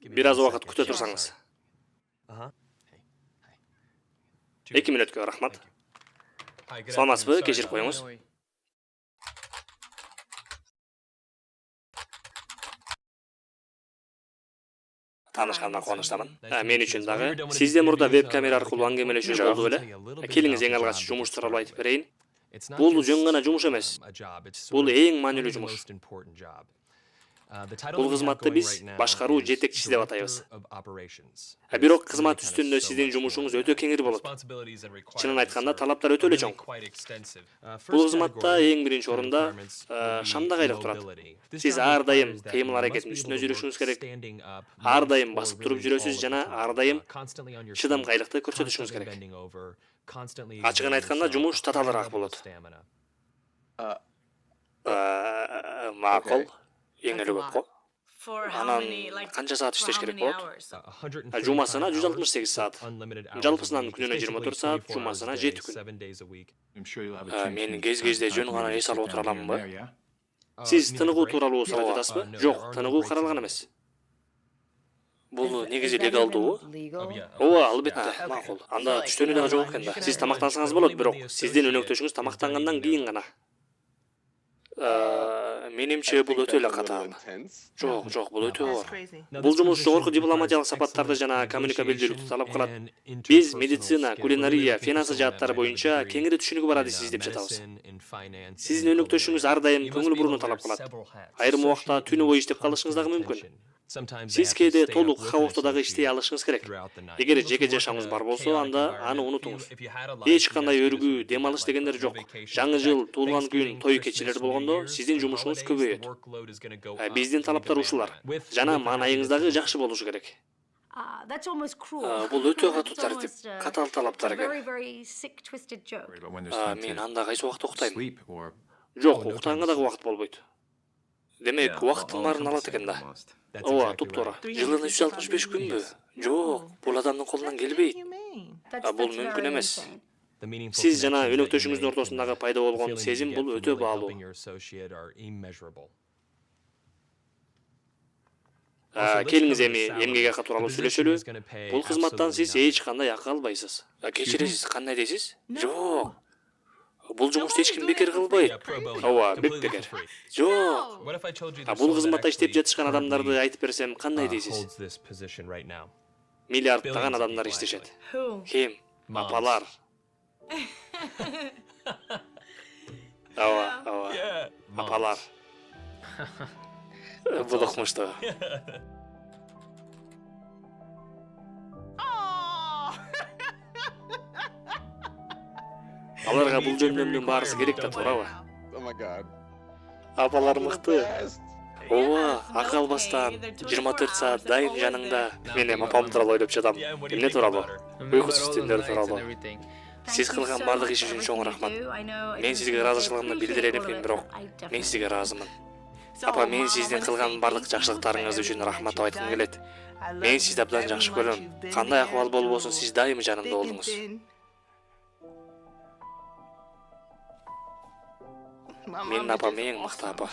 Бир аз убакыт күтө турсаңыз. 2 мүнөткө рахмат. Саламатсызбы, кечирип коюңуз. Таанышканыма кубанычтамын. Мен үчүн дагы сизде мурда веб-камера аркылуу аңгемелешүү болду беле? Келиңиз эң алгач жумуш тууралуу айтып берейин. Бул жөн гана жумуш эмес. Бул эң маанилүү жумуш. Бул кызматты биз башкаруу жетекчиси деп атайбыз. Бирок кызмат үстүндө сиздин жумушуңуз өтө кеңири болот. Чынын айтканда, талаптар өтө эле чоң. Бул кызматта эң биринчи орунда шамдагайлык турат. Сиз ар дайым кыймыл аракеттин үстүнө жүрүшүңүз керек. Ар дайым басып туруп жүрөсүз жана ар дайым чыдамкайлыкты көрсөтүшүңүз керек. Ачыгын айтканда, жумуш татаалыраак болот. Макул. Эң эле көп го. Анан канча саат иштеш керек болот? Жумасына 168 саат. Жалпысынан күнүнө 24 саат, жумасына 7 күн. Мен кез-кезде жөн гана эс алып отура аламынбы? Сиз тыныгуу тууралуу сурап жатасызбы? Жок, тыныгуу каралган эмес. Бул негизи легалдуу? Ооба, албетте, макул. Анда түштөнүү дагы жок экен да. Сиз тамактансаңыз болот, бирок сиздин өнөктөшүңүз тамактангандан кийин гана. Менимче бул өтө эле катаал. Жок, бул өтө оор. Бул жумуш жогорку дипломатиялык сапаттарды жана коммуникабелдүүлүктү талап кылат. Биз медицина, кулинария, финансы жааттары боюнча кеңири түшүнүгү бар адис издеп жатабыз. Сиздин өнөктөшүңүз ар дайым көңүл бурууну талап кылат. Айрым убакта түнү бою иштеп калышыңыз дагы мүмкүн. Сиз кээде толук хаоста дагы иштей алышыңыз керек. Эгер жеке жашооңуз бар болсо, анда аны унутуңуз. Эч кандай өргүү, дем алыш дегендер жок. Жаңы жыл, туулган күн, той кечелери болгондо сиздин жумушуңуз көбөйөт. Биздин талаптар ушулар. Жана маанайыңыз дагы жакшы болушу керек. Бул өтө катуу тартип, катаал талаптар экен. Мен анда кайсы убакта уктайм? Жок, уктаганга дагы убакыт болбойт. Демек, убакыттын баарын алат экен да. Ооба, туп-туура. Жылына 365 күнбү? Жок, бул адамдын колунан келбейт. Бул мүмкүн эмес. Сиз жана өнөктөшүңүздүн ортосундагы пайда болгон сезим бул өтө баалуу. Келиңиз эми эмгек акы тууралуу сүйлөшөлү. Бул кызматтан сиз эч кандай акы албайсыз. Кечиресиз, кандай дейсиз? Жок. Бул жумушту эч ким бекер кылбайт. Ооба, бекер. Жок. Бул кызматта иштеп жатышкан адамдарды айтып берсем, кандай дейсиз? Миллиарддаган адамдар иштешет. Ким? Апалар. Ооба. Апалар. Бул окмуштуу. Аларга бул жөндөмдүн баарысы керек да, туурабы? Апалар мыкты. Ооба, акы албастан 24 саат дайым жаныңда. Мен эми апам тууралуу ойлоп жатам. Эмне тууралуу? Уйкусуз түндөр тууралуу. Сиз кылган бардык иш үчүн чоң рахмат. Мен сизге ыраазычылыгымды билдире элекмин, бирок мен сизге ыраазымын. Апа, мен сиздин кылган бардык жакшылыктарыңыз үчүн рахмат деп айткым келет. Мен сизди абдан жакшы көрөм. Кандай акыбал болбосун, сиз дайым жанымда болдуңуз. Менин апам эң мыкты апа.